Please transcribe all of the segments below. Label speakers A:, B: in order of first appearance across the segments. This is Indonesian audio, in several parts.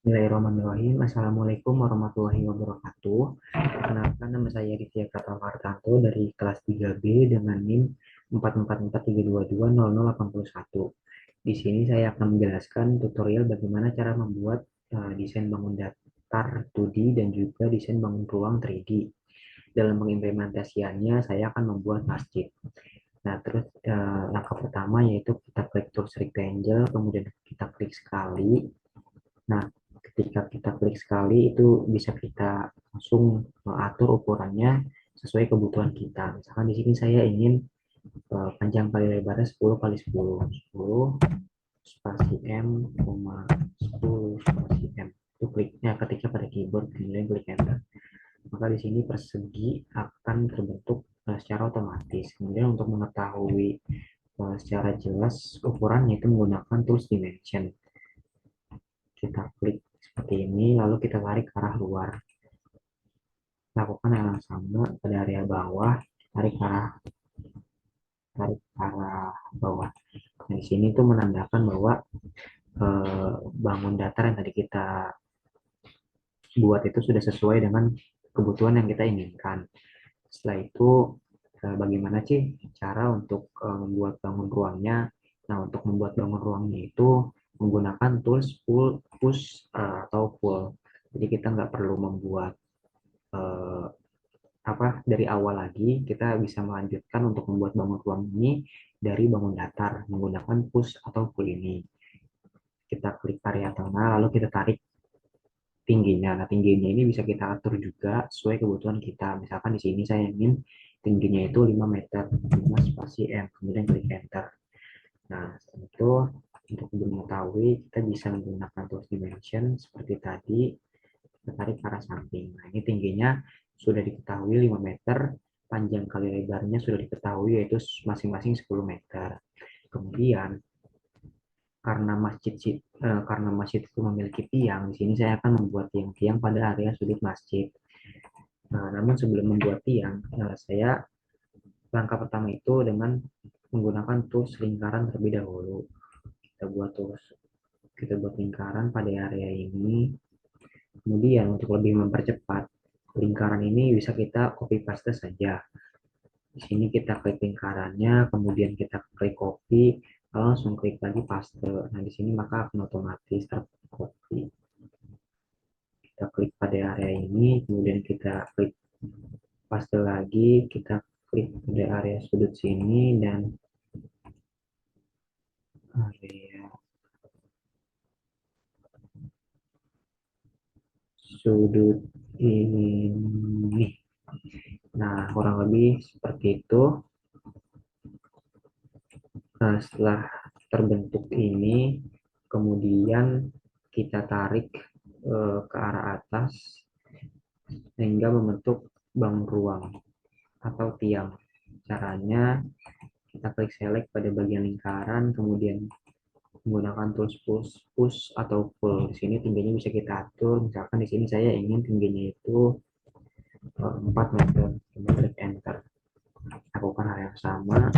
A: Bismillahirrahmanirrahim. Assalamualaikum warahmatullahi wabarakatuh. Perkenalkan, nama saya Ditya Pratamartanto dari kelas 3B dengan NIM 44432200081. Di sini saya akan menjelaskan tutorial bagaimana cara membuat desain bangun datar 2D dan juga desain bangun ruang 3D. Dalam mengimplementasikannya, saya akan membuat masjid. Nah, terus langkah pertama yaitu kita klik tools rectangle, kemudian kita klik sekali. Nah, ketika kita klik sekali itu bisa kita langsung atur ukurannya sesuai kebutuhan kita. Misalkan di sini saya ingin panjang kali lebarnya 10 kali 10, 10 spasi M, 10 spasi M. Itu kliknya ketika pada keyboard, kemudian klik enter. Maka di sini persegi akan terbentuk secara otomatis. Kemudian untuk mengetahui secara jelas ukurannya itu menggunakan tools dimension. Kita klik seperti ini, lalu kita tarik ke arah luar. Lakukan hal yang sama pada area bawah, tarik ke arah bawah. Nah, di sini tuh menandakan bahwa bangun datar yang tadi kita buat itu sudah sesuai dengan kebutuhan yang kita inginkan. Setelah itu, bagaimana sih cara untuk membuat bangun ruangnya? Nah, untuk membuat bangun ruangnya itu menggunakan tools push atau pull. Jadi kita nggak perlu membuat eh, dari awal lagi. Kita bisa melanjutkan untuk membuat bangun ruang ini dari bangun datar menggunakan push atau pull ini. Kita klik area tengah, lalu kita tarik tingginya. Nah, tingginya ini bisa kita atur juga sesuai kebutuhan kita. Misalkan di sini saya ingin tingginya itu 5 meter, 5 spasi M, kemudian klik enter. Nah, setelah itu untuk mengetahui kita bisa menggunakan tools dimension seperti tadi, kita tarik ke arah samping. Nah, ini tingginya sudah diketahui 5 meter, panjang kali lebarnya sudah diketahui yaitu masing-masing 10 meter. Kemudian karena masjid itu memiliki tiang, di sini saya akan membuat tiang-tiang pada area sudut masjid. Nah, namun sebelum membuat tiang, langkah pertama itu dengan menggunakan tools lingkaran terlebih dahulu. Kita buat lingkaran pada area ini. Kemudian untuk lebih mempercepat lingkaran ini bisa kita copy paste saja. Di sini kita klik lingkarannya, kemudian kita klik copy, langsung klik lagi paste. Nah, di sini maka akan otomatis tercopy. Kita klik pada area ini, kemudian kita klik paste lagi, kita klik pada area sudut sini dan area sudut ini. Nah, kurang lebih seperti itu. Nah, setelah terbentuk ini, kemudian kita tarik ke arah atas sehingga membentuk bangun ruang atau tiang. Caranya kita klik select pada bagian lingkaran, kemudian menggunakan tools push atau pull. Di sini tingginya bisa kita atur. Misalkan di sini saya ingin tingginya itu 4 meter. Kemudian klik enter. Lakukan hal yang sama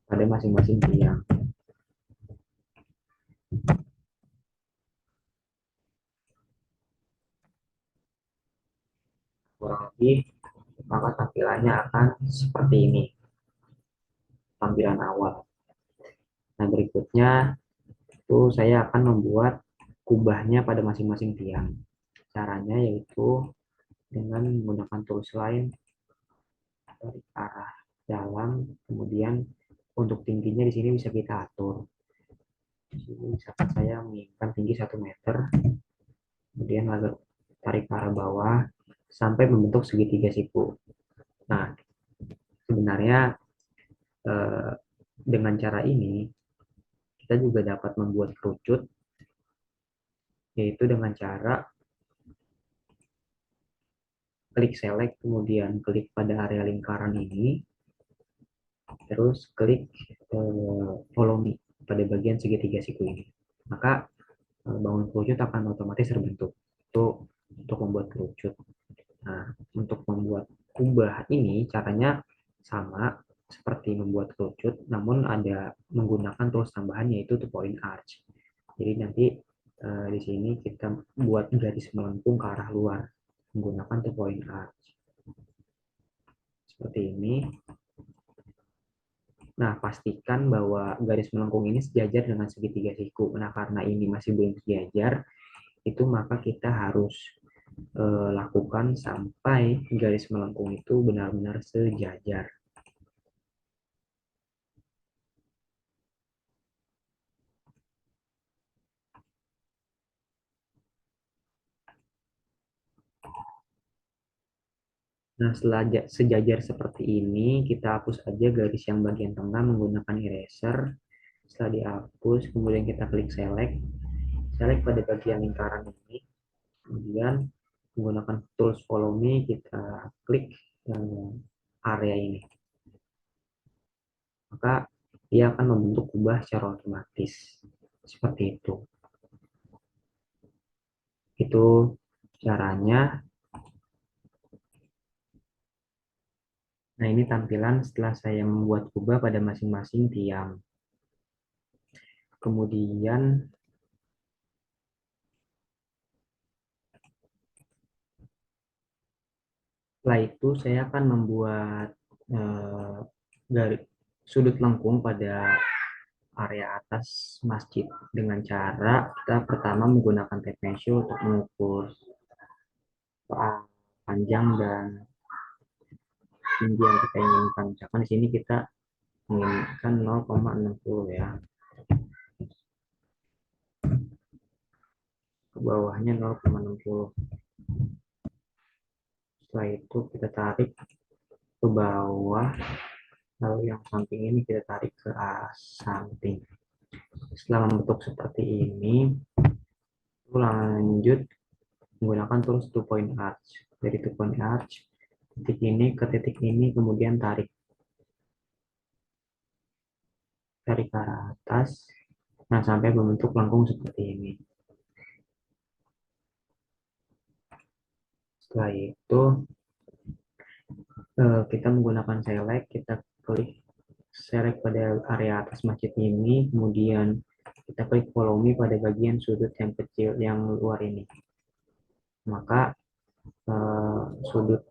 A: pada masing-masing tiang. Kurang lebih maka tampilannya akan seperti ini, tampilan awal. Nah, berikutnya itu saya akan membuat kubahnya pada masing-masing tiang. Caranya yaitu dengan menggunakan tools lain dari arah dalam, kemudian untuk tingginya di sini bisa kita atur. Di sini misalkan saya menginginkan tinggi 1 meter, kemudian lalu tarik ke arah bawah sampai membentuk segitiga siku. Nah, sebenarnya eh, dengan cara ini kita juga dapat membuat kerucut, yaitu dengan cara klik select, kemudian klik pada area lingkaran ini, terus klik follow me pada bagian segitiga siku ini. Maka bangun kerucut akan otomatis terbentuk. Itu untuk membuat kerucut. Nah, untuk membuat kubah ini caranya sama seperti membuat kerucut, namun ada menggunakan tools tambahan yaitu to point arch. Jadi nanti Di sini kita buat garis melengkung ke arah luar menggunakan 2 point arch seperti ini. Nah, pastikan bahwa garis melengkung ini sejajar dengan segitiga siku. Nah, karena ini masih belum sejajar, itu maka kita harus lakukan sampai garis melengkung itu benar-benar sejajar. Nah, setelah sejajar seperti ini, kita hapus aja garis yang bagian tengah menggunakan eraser. Setelah dihapus, kemudian kita klik select. Select pada bagian lingkaran ini. Kemudian menggunakan tools follow me, kita klik area ini. Maka dia akan membentuk kubah secara otomatis. Seperti itu. Itu caranya. Nah, ini tampilan setelah saya membuat kubah pada masing-masing tiang. Kemudian setelah itu saya akan membuat garis sudut lengkung pada area atas masjid dengan cara kita pertama menggunakan tape measure untuk mengukur panjang dan tinggi yang kita inginkan. Misalkan di sini kita menginginkan 0,60 ya. Ke bawahnya 0,60. Setelah itu kita tarik ke bawah, lalu yang samping ini kita tarik ke samping. Setelah membentuk seperti ini, lanjut menggunakan tools 2 point arch. Dari 2 point arch, titik ini ke titik ini, kemudian tarik ke arah atas, nah sampai membentuk lengkung seperti ini. Setelah itu kita menggunakan select, kita klik select pada area atas masjid ini, kemudian kita klik follow me pada bagian sudut yang kecil yang luar ini. Maka sudut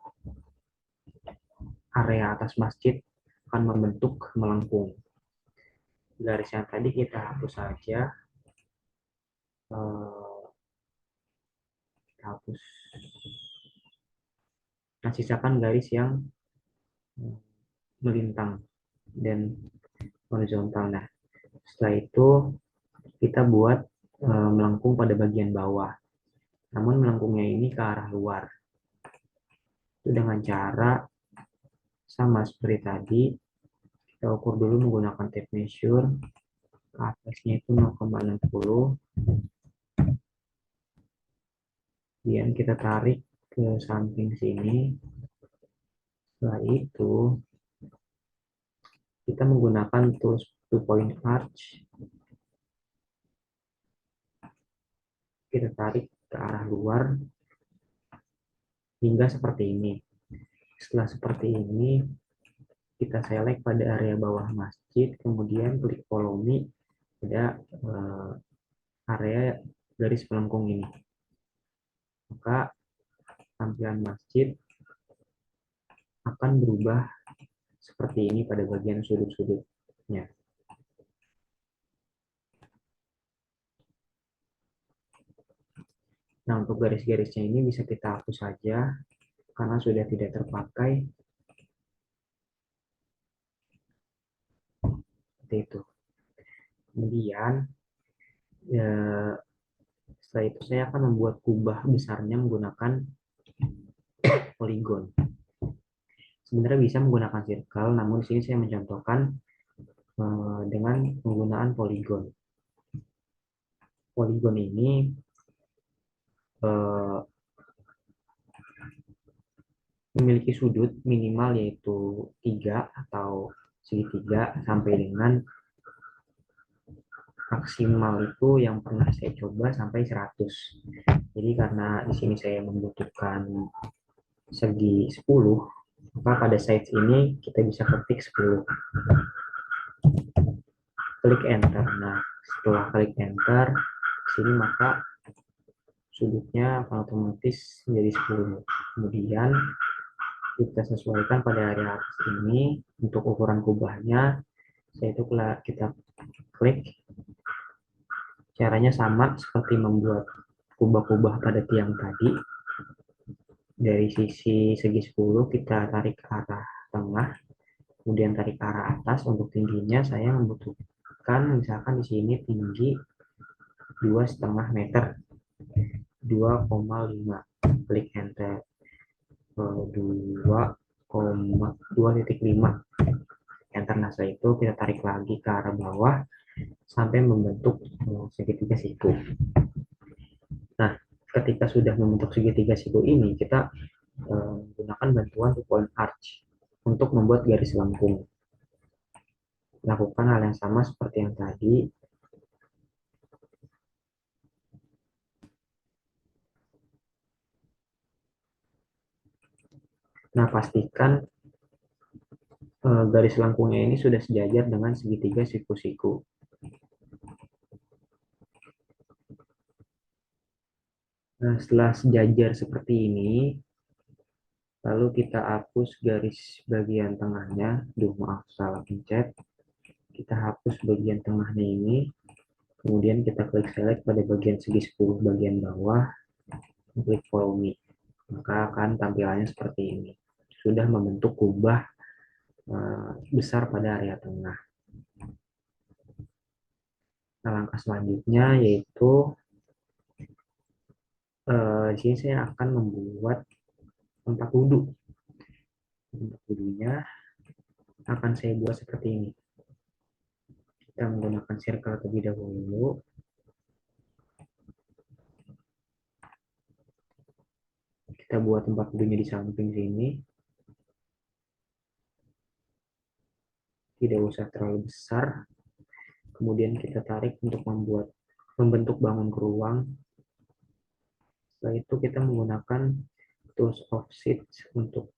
A: area atas masjid akan membentuk melengkung. Garis yang tadi kita hapus saja. Kita hapus. Nah, sisakan garis yang melintang dan horizontal. Nah, setelah itu kita buat melengkung pada bagian bawah. Namun melengkungnya ini ke arah luar. Itu dengan cara sama seperti tadi, kita ukur dulu menggunakan tape measure. Ke atasnya itu 0,60. Kemudian kita tarik ke samping sini. Setelah itu kita menggunakan tools 2 point arch. Kita tarik ke arah luar hingga seperti ini. Setelah seperti ini, kita select pada area bawah masjid, kemudian klik follow me pada area garis melengkung ini. Maka tampilan masjid akan berubah seperti ini pada bagian sudut-sudutnya. Nah, untuk garis-garisnya ini bisa kita hapus saja karena sudah tidak terpakai. Seperti itu. Kemudian setelah itu saya akan membuat kubah besarnya menggunakan poligon. Sebenarnya bisa menggunakan circle, namun di sini saya mencontohkan dengan penggunaan poligon. Poligon ini memiliki sudut minimal yaitu 3 atau segitiga sampai dengan maksimal itu yang pernah saya coba sampai 100. Jadi karena di sini saya membutuhkan segi 10, maka pada size ini kita bisa ketik 10. Klik enter. Nah, setelah klik enter, sini, maka sudutnya akan otomatis menjadi 10. Kemudian kita sesuaikan pada area atas ini untuk ukuran kubahnya, yaitu kita klik. Caranya sama seperti membuat kubah-kubah pada tiang tadi. Dari sisi segi 10 kita tarik ke arah tengah, kemudian tarik ke arah atas. Untuk tingginya saya membutuhkan misalkan di sini tinggi 2,5 meter, 2,5, klik enter. 2,2,5 enter. Nah, setelah itu kita tarik lagi ke arah bawah sampai membentuk segitiga siku. Nah, ketika sudah membentuk segitiga siku ini, kita menggunakan bantuan 2-point arch untuk membuat garis lengkung. Lakukan hal yang sama seperti yang tadi. Nah, pastikan garis lengkungnya ini sudah sejajar dengan segitiga siku-siku. Nah, setelah sejajar seperti ini, lalu kita hapus garis bagian tengahnya. Duh, maaf, salah pencet. Kita hapus bagian tengahnya ini. Kemudian kita klik select pada bagian segi 10 bagian bawah. Klik follow me. Maka akan tampilannya seperti ini. Sudah membentuk kubah besar pada area tengah. Nah, langkah selanjutnya yaitu di sini saya akan membuat tempat wudhu. Tempat wudhunya akan saya buat seperti ini. Kita menggunakan circle terlebih dahulu. Kita buat tempat wudhunya di samping sini. Tidak usah terlalu besar. Kemudian kita tarik untuk membentuk bangun keruang. Setelah itu kita menggunakan tools of sheets untuk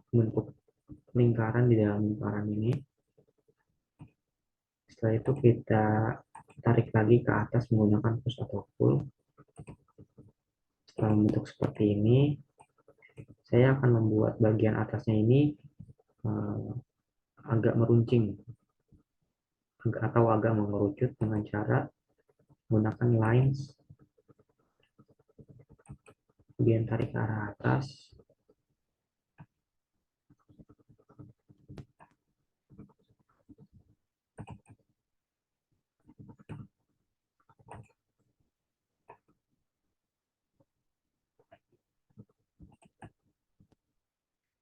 A: membentuk lingkaran di dalam lingkaran ini. Setelah itu kita tarik lagi ke atas menggunakan push atau pull. Setelah membentuk seperti ini, saya akan membuat bagian atasnya ini agak meruncing atau agak mengerucut dengan cara menggunakan lines, kemudian tarik ke arah atas.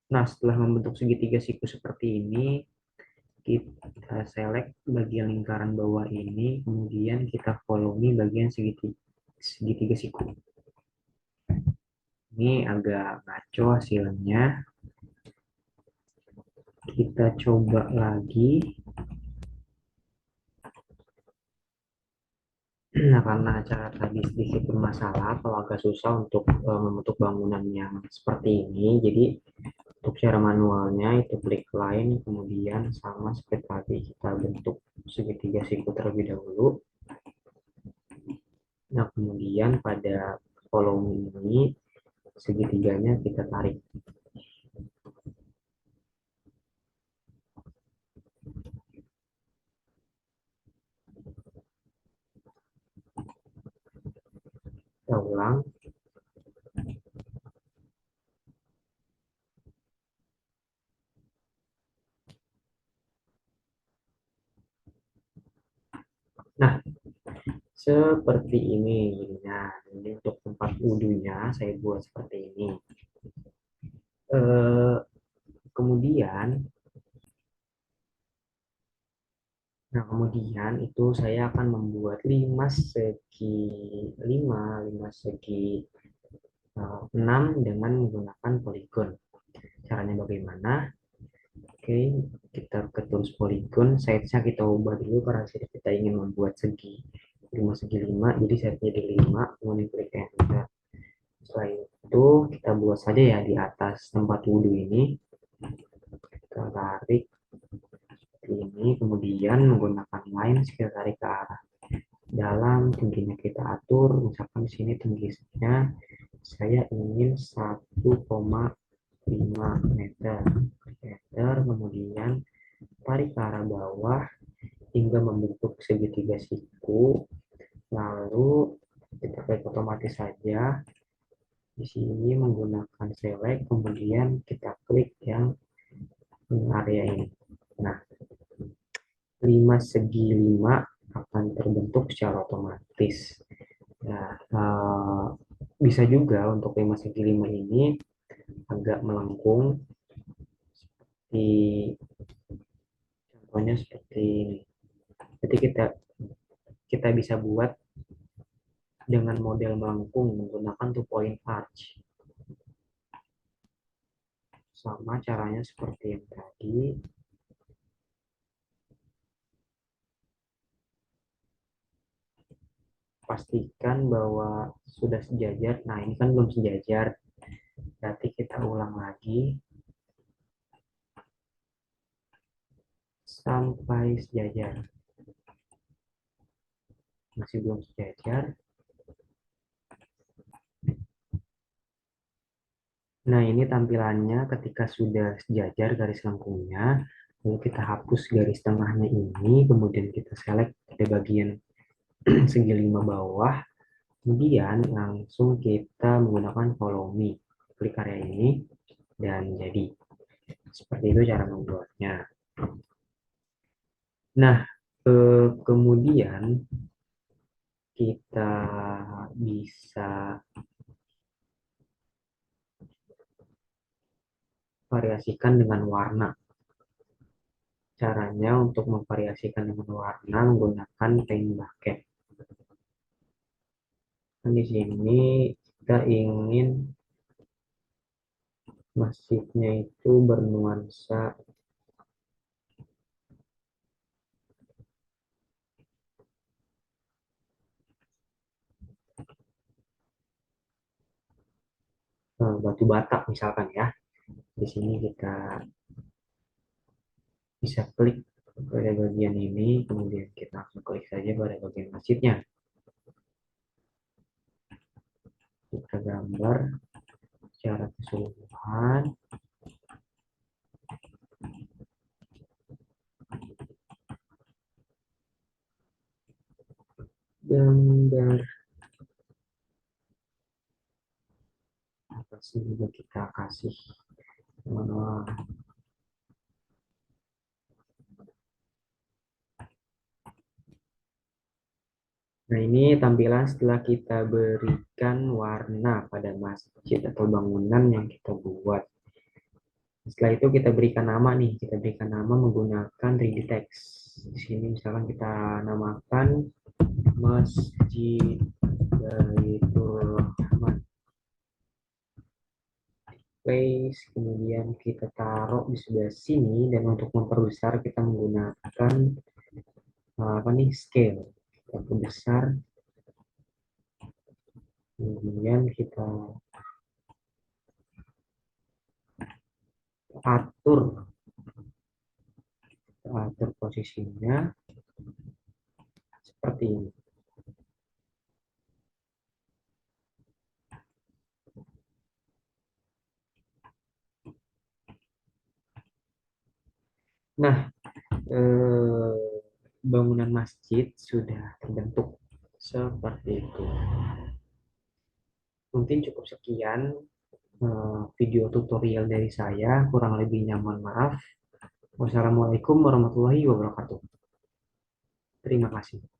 A: Nah, setelah membentuk segitiga siku seperti ini, kita select bagian lingkaran bawah ini, kemudian kita follow me bagian segitiga siku. Ini agak ngaco hasilnya. Kita coba lagi. Nah, karena cara tadi sedikit bermasalah, kalau agak susah untuk membentuk bangunan yang seperti ini, jadi untuk cara manualnya itu klik line, kemudian sama seperti tadi kita bentuk segitiga siku terlebih dahulu. Nah, kemudian pada kolom ini segitiganya kita tarik. Kita ulang. Nah, seperti ini. Nah, ini untuk tempat wudhunya saya buat seperti ini. Kemudian, kemudian itu saya akan membuat 5 segi 6 dengan menggunakan polygon. Caranya bagaimana? Oke, kita ke tools polygon, size-nya kita ubah dulu karena kita ingin membuat segi 5 segi 5, jadi size jadi 5, kemudian klik enter. Setelah itu kita buat saja ya di atas tempat wudhu ini. Kita tarik seperti ini, kemudian menggunakan line kita tarik ke arah dalam, tingginya kita atur, misalkan di sini tingginya saya ingin 1,5 meter, kemudian tarik ke arah bawah hingga membentuk segitiga siku, lalu kita klik otomatis saja di sini menggunakan select, kemudian kita klik yang area ini. Nah, 5 segi 5 akan terbentuk secara otomatis. Nah, bisa juga untuk 5 segi 5 ini agak melengkung, di contohnya seperti ini. Jadi kita bisa buat dengan model melengkung menggunakan two point arch. Sama caranya seperti yang tadi. Pastikan bahwa sudah sejajar. Nah, ini kan belum sejajar. Berarti kita ulang lagi sampai sejajar. Masih belum sejajar. Nah, ini tampilannya ketika sudah sejajar garis lengkungnya. Lalu kita hapus garis tengahnya ini, kemudian kita select pada bagian segi 5 bawah. Kemudian langsung kita menggunakan follow me. Klik area ini dan jadi. Seperti itu cara membuatnya. Nah, kemudian kita bisa variasikan dengan warna. Caranya untuk memvariasikan dengan warna menggunakan paint bucket. Nah, di sini kita ingin masifnya itu bernuansa batu bata misalkan ya. Di sini kita bisa klik pada bagian ini, kemudian kita langsung klik saja pada bagian masjidnya. Kita gambar secara keseluruhan. Gambar apa sih juga kita kasih. Nah, ini tampilan setelah kita berikan warna pada masjid atau bangunan yang kita buat. Setelah itu kita berikan nama nih, kita berikan nama menggunakan 3D text. Di sini misalkan kita namakan Masjid Baitur Rahman. Place, kemudian kita taruh di sebelah sini dan untuk memperbesar kita menggunakan apa nih scale. Kita perbesar, kemudian kita atur posisinya seperti ini. Nah, eh, bangunan masjid sudah terbentuk seperti itu. Mungkin cukup sekian video tutorial dari saya. Kurang lebihnya mohon maaf. Wassalamualaikum warahmatullahi wabarakatuh. Terima kasih.